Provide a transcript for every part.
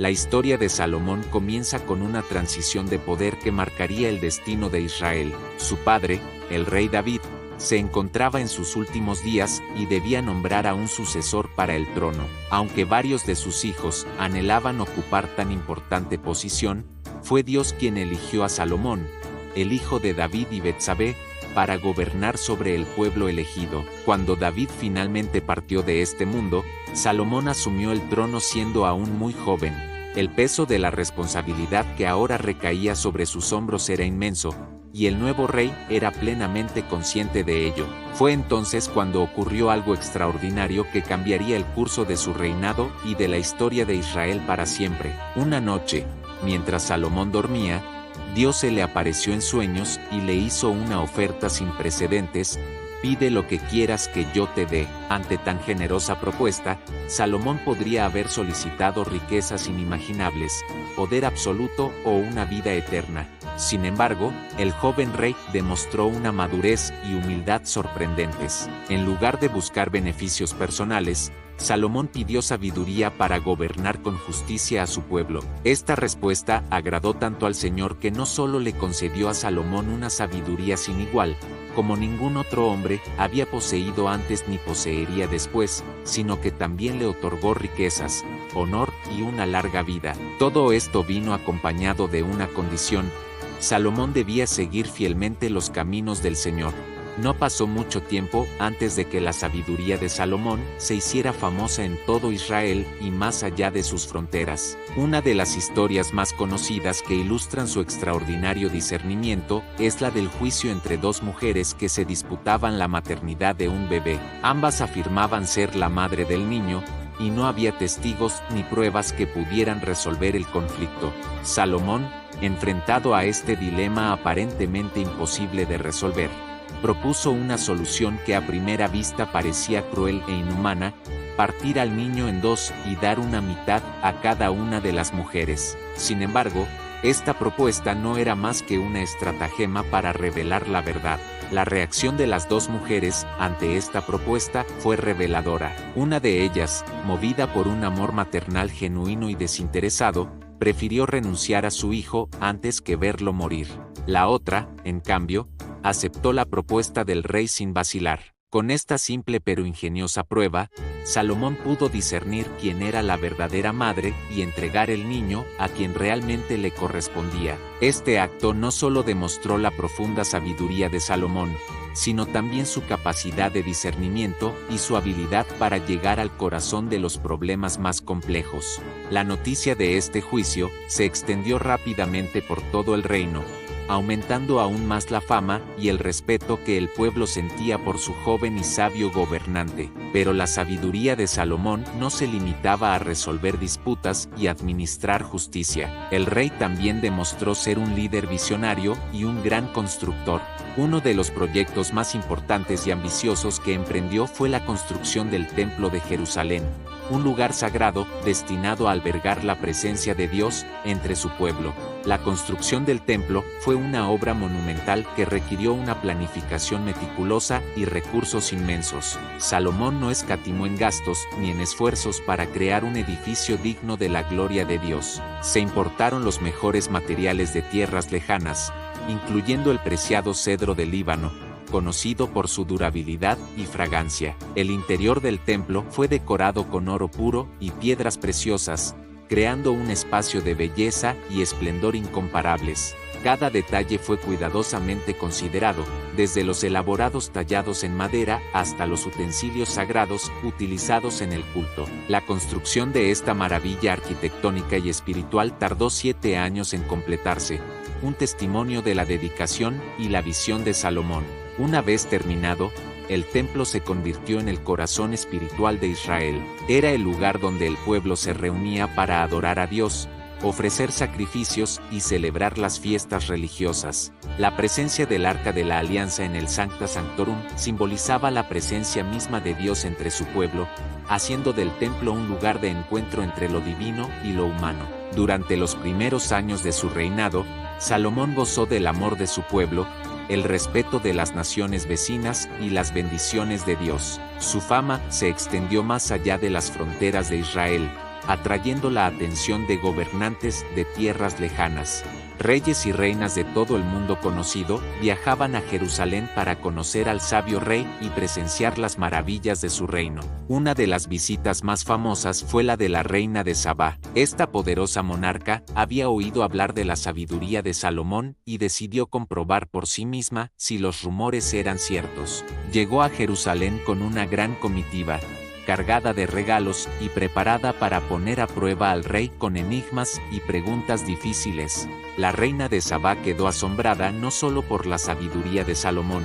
La historia de Salomón comienza con una transición de poder que marcaría el destino de Israel. Su padre, el rey David, se encontraba en sus últimos días y debía nombrar a un sucesor para el trono. Aunque varios de sus hijos anhelaban ocupar tan importante posición, fue Dios quien eligió a Salomón, el hijo de David y Betsabé, para gobernar sobre el pueblo elegido. Cuando David finalmente partió de este mundo, Salomón asumió el trono siendo aún muy joven. El peso de la responsabilidad que ahora recaía sobre sus hombros era inmenso, y el nuevo rey era plenamente consciente de ello. Fue entonces cuando ocurrió algo extraordinario que cambiaría el curso de su reinado y de la historia de Israel para siempre. Una noche, mientras Salomón dormía, Dios se le apareció en sueños y le hizo una oferta sin precedentes: pide lo que quieras que yo te dé. Ante tan generosa propuesta, Salomón podría haber solicitado riquezas inimaginables, poder absoluto o una vida eterna. Sin embargo, el joven rey demostró una madurez y humildad sorprendentes. En lugar de buscar beneficios personales, Salomón pidió sabiduría para gobernar con justicia a su pueblo. Esta respuesta agradó tanto al Señor que no solo le concedió a Salomón una sabiduría sin igual, como ningún otro hombre había poseído antes ni poseería después, sino que también le otorgó riquezas, honor y una larga vida. Todo esto vino acompañado de una condición: Salomón debía seguir fielmente los caminos del Señor. No pasó mucho tiempo antes de que la sabiduría de Salomón se hiciera famosa en todo Israel y más allá de sus fronteras. Una de las historias más conocidas que ilustran su extraordinario discernimiento es la del juicio entre dos mujeres que se disputaban la maternidad de un bebé. Ambas afirmaban ser la madre del niño, y no había testigos ni pruebas que pudieran resolver el conflicto. Salomón, enfrentado a este dilema aparentemente imposible de resolver, propuso una solución que a primera vista parecía cruel e inhumana: partir al niño en dos y dar una mitad a cada una de las mujeres. Sin embargo, esta propuesta no era más que una estratagema para revelar la verdad. La reacción de las dos mujeres ante esta propuesta fue reveladora. Una de ellas, movida por un amor maternal genuino y desinteresado, prefirió renunciar a su hijo antes que verlo morir. La otra, en cambio, aceptó la propuesta del rey sin vacilar. Con esta simple pero ingeniosa prueba, Salomón pudo discernir quién era la verdadera madre y entregar el niño a quien realmente le correspondía. Este acto no solo demostró la profunda sabiduría de Salomón, sino también su capacidad de discernimiento y su habilidad para llegar al corazón de los problemas más complejos. La noticia de este juicio se extendió rápidamente por todo el reino, aumentando aún más la fama y el respeto que el pueblo sentía por su joven y sabio gobernante. Pero la sabiduría de Salomón no se limitaba a resolver disputas y administrar justicia. El rey también demostró ser un líder visionario y un gran constructor. Uno de los proyectos más importantes y ambiciosos que emprendió fue la construcción del Templo de Jerusalén, un lugar sagrado destinado a albergar la presencia de Dios entre su pueblo. La construcción del templo fue una obra monumental que requirió una planificación meticulosa y recursos inmensos. Salomón no escatimó en gastos ni en esfuerzos para crear un edificio digno de la gloria de Dios. Se importaron los mejores materiales de tierras lejanas, incluyendo el preciado cedro del Líbano, conocido por su durabilidad y fragancia. El interior del templo fue decorado con oro puro y piedras preciosas, creando un espacio de belleza y esplendor incomparables. Cada detalle fue cuidadosamente considerado, desde los elaborados tallados en madera hasta los utensilios sagrados utilizados en el culto. La construcción de esta maravilla arquitectónica y espiritual tardó 7 años en completarse, un testimonio de la dedicación y la visión de Salomón. Una vez terminado, el templo se convirtió en el corazón espiritual de Israel. Era el lugar donde el pueblo se reunía para adorar a Dios, ofrecer sacrificios y celebrar las fiestas religiosas. La presencia del Arca de la Alianza en el Sancta Sanctorum simbolizaba la presencia misma de Dios entre su pueblo, haciendo del templo un lugar de encuentro entre lo divino y lo humano. Durante los primeros años de su reinado, Salomón gozó del amor de su pueblo, el respeto de las naciones vecinas y las bendiciones de Dios. Su fama se extendió más allá de las fronteras de Israel, atrayendo la atención de gobernantes de tierras lejanas. Reyes y reinas de todo el mundo conocido viajaban a Jerusalén para conocer al sabio rey y presenciar las maravillas de su reino. Una de las visitas más famosas fue la de la reina de Sabá. Esta poderosa monarca había oído hablar de la sabiduría de Salomón y decidió comprobar por sí misma si los rumores eran ciertos. Llegó a Jerusalén con una gran comitiva, cargada de regalos y preparada para poner a prueba al rey con enigmas y preguntas difíciles. La reina de Sabá quedó asombrada no solo por la sabiduría de Salomón,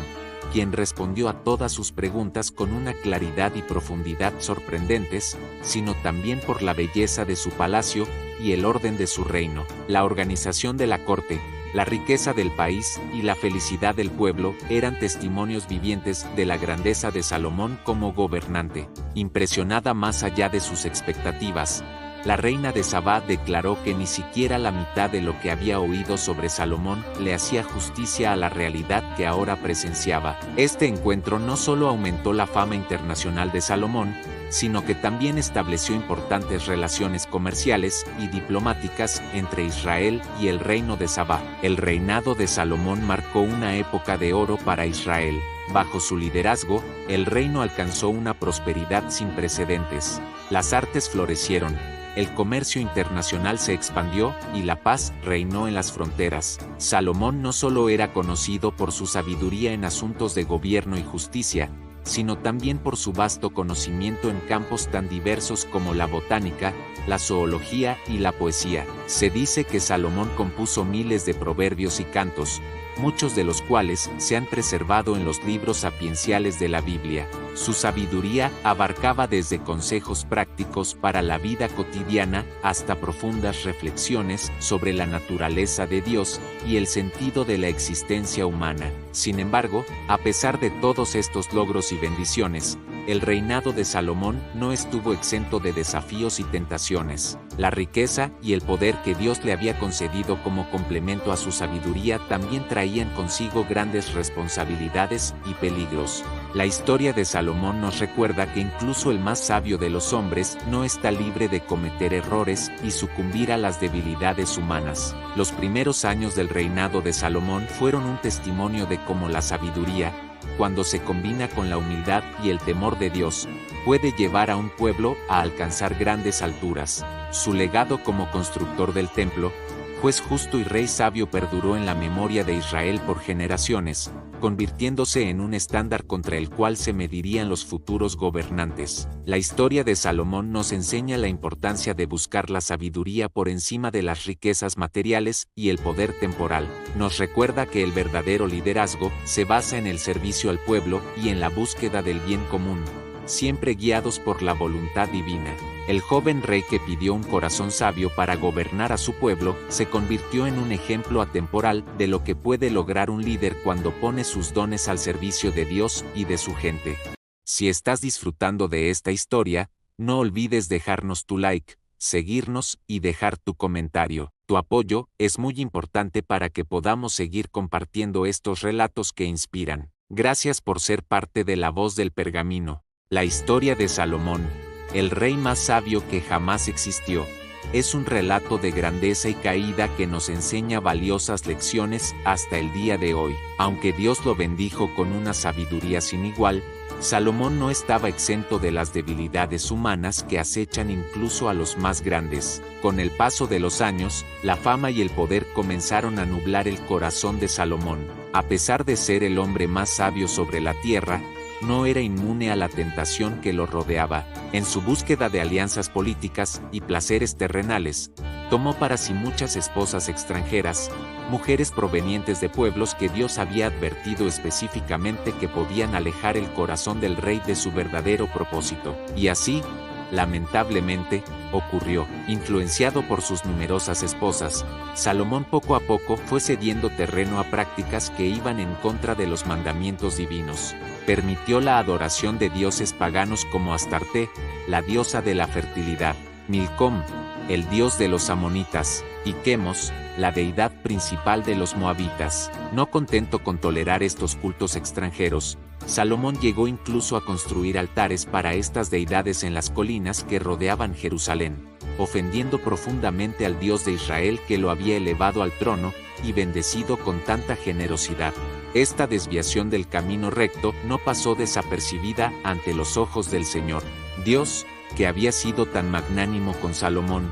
quien respondió a todas sus preguntas con una claridad y profundidad sorprendentes, sino también por la belleza de su palacio y el orden de su reino. La organización de la corte, la riqueza del país y la felicidad del pueblo eran testimonios vivientes de la grandeza de Salomón como gobernante. Impresionada más allá de sus expectativas, la reina de Sabá declaró que ni siquiera la mitad de lo que había oído sobre Salomón le hacía justicia a la realidad que ahora presenciaba. Este encuentro no solo aumentó la fama internacional de Salomón, sino que también estableció importantes relaciones comerciales y diplomáticas entre Israel y el reino de Sabá. El reinado de Salomón marcó una época de oro para Israel. Bajo su liderazgo, el reino alcanzó una prosperidad sin precedentes. Las artes florecieron, el comercio internacional se expandió y la paz reinó en las fronteras. Salomón no solo era conocido por su sabiduría en asuntos de gobierno y justicia, sino también por su vasto conocimiento en campos tan diversos como la botánica, la zoología y la poesía. Se dice que Salomón compuso miles de proverbios y cantos, muchos de los cuales se han preservado en los libros sapienciales de la Biblia. Su sabiduría abarcaba desde consejos prácticos para la vida cotidiana hasta profundas reflexiones sobre la naturaleza de Dios y el sentido de la existencia humana. Sin embargo, a pesar de todos estos logros y bendiciones, el reinado de Salomón no estuvo exento de desafíos y tentaciones. La riqueza y el poder que Dios le había concedido como complemento a su sabiduría también traían consigo grandes responsabilidades y peligros. La historia de Salomón nos recuerda que incluso el más sabio de los hombres no está libre de cometer errores y sucumbir a las debilidades humanas. Los primeros años del reinado de Salomón fueron un testimonio de cómo la sabiduría, cuando se combina con la humildad y el temor de Dios, puede llevar a un pueblo a alcanzar grandes alturas. Su legado como constructor del templo, juez justo y rey sabio perduró en la memoria de Israel por generaciones, convirtiéndose en un estándar contra el cual se medirían los futuros gobernantes. La historia de Salomón nos enseña la importancia de buscar la sabiduría por encima de las riquezas materiales y el poder temporal. Nos recuerda que el verdadero liderazgo se basa en el servicio al pueblo y en la búsqueda del bien común, siempre guiados por la voluntad divina. El joven rey que pidió un corazón sabio para gobernar a su pueblo se convirtió en un ejemplo atemporal de lo que puede lograr un líder cuando pone sus dones al servicio de Dios y de su gente. Si estás disfrutando de esta historia, no olvides dejarnos tu like, seguirnos y dejar tu comentario. Tu apoyo es muy importante para que podamos seguir compartiendo estos relatos que inspiran. Gracias por ser parte de La Voz del Pergamino. La historia de Salomón, el rey más sabio que jamás existió, es un relato de grandeza y caída que nos enseña valiosas lecciones hasta el día de hoy. Aunque Dios lo bendijo con una sabiduría sin igual, Salomón no estaba exento de las debilidades humanas que acechan incluso a los más grandes. Con el paso de los años, la fama y el poder comenzaron a nublar el corazón de Salomón. A pesar de ser el hombre más sabio sobre la tierra, no era inmune a la tentación que lo rodeaba. En su búsqueda de alianzas políticas y placeres terrenales, tomó para sí muchas esposas extranjeras, mujeres provenientes de pueblos que Dios había advertido específicamente que podían alejar el corazón del rey de su verdadero propósito. Y así, lamentablemente, ocurrió. Influenciado por sus numerosas esposas, Salomón poco a poco fue cediendo terreno a prácticas que iban en contra de los mandamientos divinos. Permitió la adoración de dioses paganos como Astarte, la diosa de la fertilidad, Milcom, el dios de los amonitas, y Quemos, la deidad principal de los moabitas. No contento con tolerar estos cultos extranjeros, Salomón llegó incluso a construir altares para estas deidades en las colinas que rodeaban Jerusalén. ofendiendo profundamente al Dios de Israel que lo había elevado al trono y bendecido con tanta generosidad. Esta desviación del camino recto no pasó desapercibida ante los ojos del Señor. Dios, que había sido tan magnánimo con Salomón,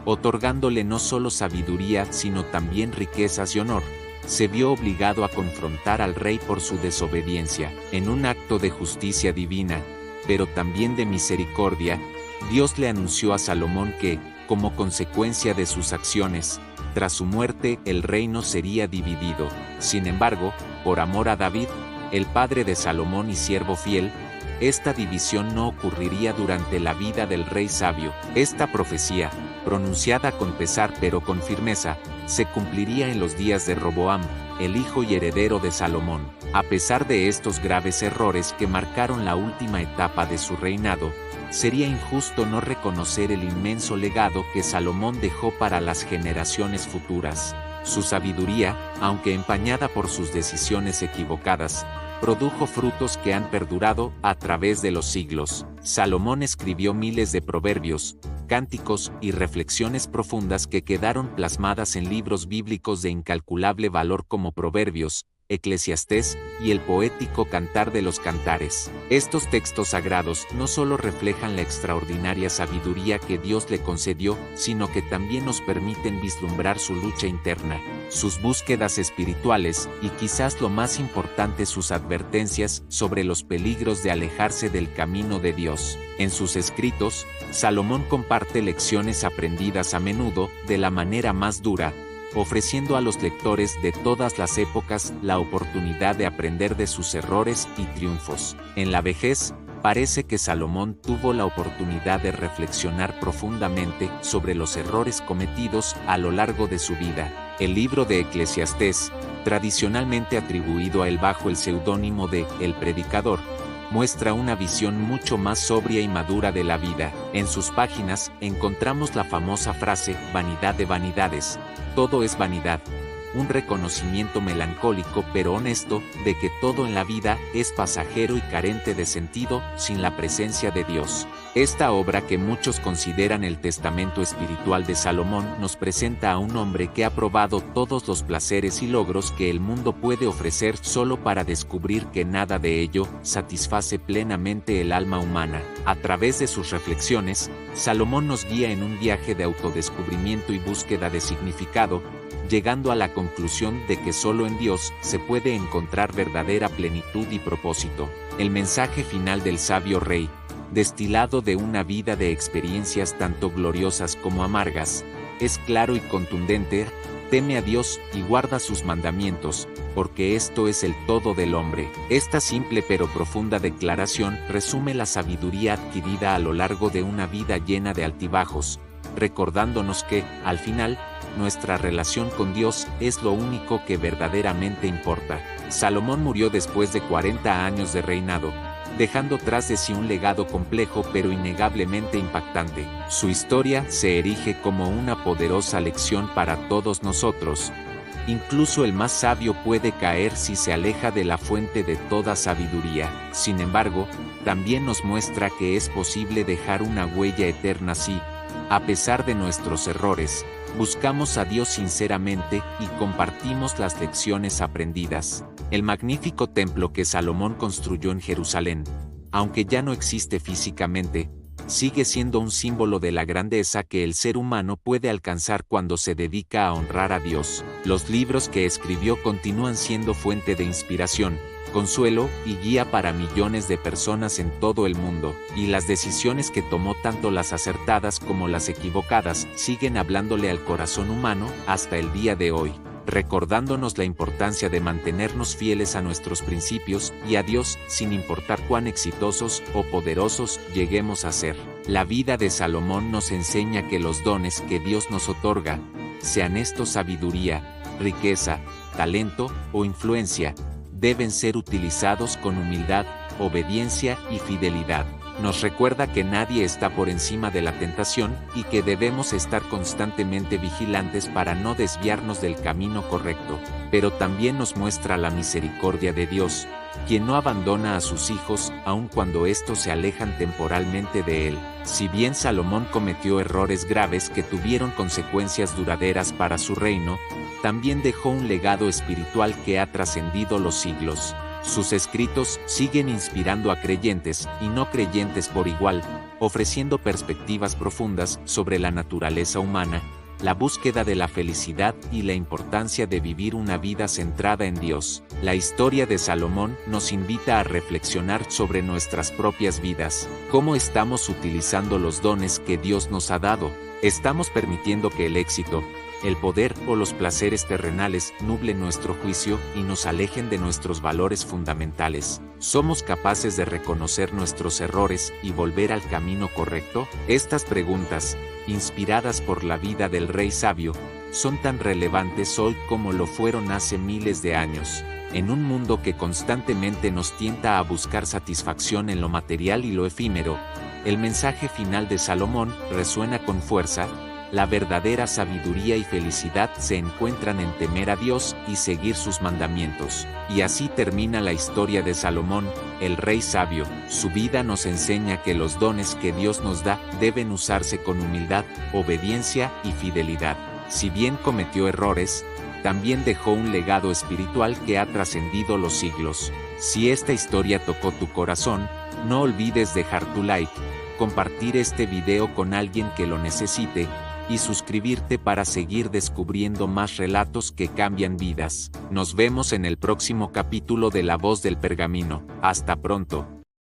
otorgándole no solo sabiduría sino también riquezas y honor, se vio obligado a confrontar al rey por su desobediencia. En un acto de justicia divina, pero también de misericordia, Dios le anunció a Salomón que, como consecuencia de sus acciones, tras su muerte el reino sería dividido. Sin embargo, por amor a David, el padre de Salomón y siervo fiel, esta división no ocurriría durante la vida del rey sabio. Esta profecía, pronunciada con pesar pero con firmeza, se cumpliría en los días de Roboam, el hijo y heredero de Salomón. A pesar de estos graves errores que marcaron la última etapa de su reinado, sería injusto no reconocer el inmenso legado que Salomón dejó para las generaciones futuras. Su sabiduría, aunque empañada por sus decisiones equivocadas, produjo frutos que han perdurado a través de los siglos. Salomón escribió miles de proverbios, cánticos y reflexiones profundas que quedaron plasmadas en libros bíblicos de incalculable valor como Proverbios, Eclesiastés y el poético Cantar de los Cantares. Estos textos sagrados no solo reflejan la extraordinaria sabiduría que Dios le concedió, sino que también nos permiten vislumbrar su lucha interna, sus búsquedas espirituales y quizás lo más importante, sus advertencias sobre los peligros de alejarse del camino de Dios. En sus escritos, Salomón comparte lecciones aprendidas a menudo de la manera más dura, ofreciendo a los lectores de todas las épocas la oportunidad de aprender de sus errores y triunfos. En la vejez, parece que Salomón tuvo la oportunidad de reflexionar profundamente sobre los errores cometidos a lo largo de su vida. El libro de Eclesiastés, tradicionalmente atribuido a él bajo el seudónimo de El Predicador, muestra una visión mucho más sobria y madura de la vida. En sus páginas encontramos la famosa frase, vanidad de vanidades, todo es vanidad, un reconocimiento melancólico pero honesto de que todo en la vida es pasajero y carente de sentido sin la presencia de Dios. Esta obra, que muchos consideran el testamento espiritual de Salomón, nos presenta a un hombre que ha probado todos los placeres y logros que el mundo puede ofrecer solo para descubrir que nada de ello satisface plenamente el alma humana. A través de sus reflexiones, Salomón nos guía en un viaje de autodescubrimiento y búsqueda de significado, llegando a la conclusión de que solo en Dios se puede encontrar verdadera plenitud y propósito. El mensaje final del sabio rey, destilado de una vida de experiencias tanto gloriosas como amargas, es claro y contundente: teme a Dios y guarda sus mandamientos, porque esto es el todo del hombre. Esta simple pero profunda declaración resume la sabiduría adquirida a lo largo de una vida llena de altibajos, recordándonos que, al final, nuestra relación con Dios es lo único que verdaderamente importa. Salomón murió después de 40 años de reinado, dejando tras de sí un legado complejo pero innegablemente impactante. Su historia se erige como una poderosa lección para todos nosotros. Incluso el más sabio puede caer si se aleja de la fuente de toda sabiduría. Sin embargo, también nos muestra que es posible dejar una huella eterna si, a pesar de nuestros errores, buscamos a Dios sinceramente y compartimos las lecciones aprendidas. El magnífico templo que Salomón construyó en Jerusalén, aunque ya no existe físicamente, sigue siendo un símbolo de la grandeza que el ser humano puede alcanzar cuando se dedica a honrar a Dios. Los libros que escribió continúan siendo fuente de inspiración, consuelo y guía para millones de personas en todo el mundo, y las decisiones que tomó, tanto las acertadas como las equivocadas, siguen hablándole al corazón humano hasta el día de hoy, recordándonos la importancia de mantenernos fieles a nuestros principios y a Dios, sin importar cuán exitosos o poderosos lleguemos a ser. La vida de Salomón nos enseña que los dones que Dios nos otorga, sean estos sabiduría, riqueza, talento o influencia, deben ser utilizados con humildad, obediencia y fidelidad. Nos recuerda que nadie está por encima de la tentación y que debemos estar constantemente vigilantes para no desviarnos del camino correcto. Pero también nos muestra la misericordia de Dios, quien no abandona a sus hijos aun cuando estos se alejan temporalmente de él. Si bien Salomón cometió errores graves que tuvieron consecuencias duraderas para su reino, también dejó un legado espiritual que ha trascendido los siglos. Sus escritos siguen inspirando a creyentes y no creyentes por igual, ofreciendo perspectivas profundas sobre la naturaleza humana, la búsqueda de la felicidad y la importancia de vivir una vida centrada en Dios. La historia de Salomón nos invita a reflexionar sobre nuestras propias vidas. ¿Cómo estamos utilizando los dones que Dios nos ha dado? ¿Estamos permitiendo que el éxito, el poder o los placeres terrenales nublen nuestro juicio y nos alejen de nuestros valores fundamentales? ¿Somos capaces de reconocer nuestros errores y volver al camino correcto? Estas preguntas, inspiradas por la vida del rey sabio, son tan relevantes hoy como lo fueron hace miles de años. En un mundo que constantemente nos tienta a buscar satisfacción en lo material y lo efímero, el mensaje final de Salomón resuena con fuerza. La verdadera sabiduría y felicidad se encuentran en temer a Dios y seguir sus mandamientos. Y así termina la historia de Salomón, el rey sabio. Su vida nos enseña que los dones que Dios nos da deben usarse con humildad, obediencia y fidelidad. Si bien cometió errores, también dejó un legado espiritual que ha trascendido los siglos. Si esta historia tocó tu corazón, no olvides dejar tu like, compartir este video con alguien que lo necesite, y suscribirte para seguir descubriendo más relatos que cambian vidas. Nos vemos en el próximo capítulo de La Voz del Pergamino. Hasta pronto.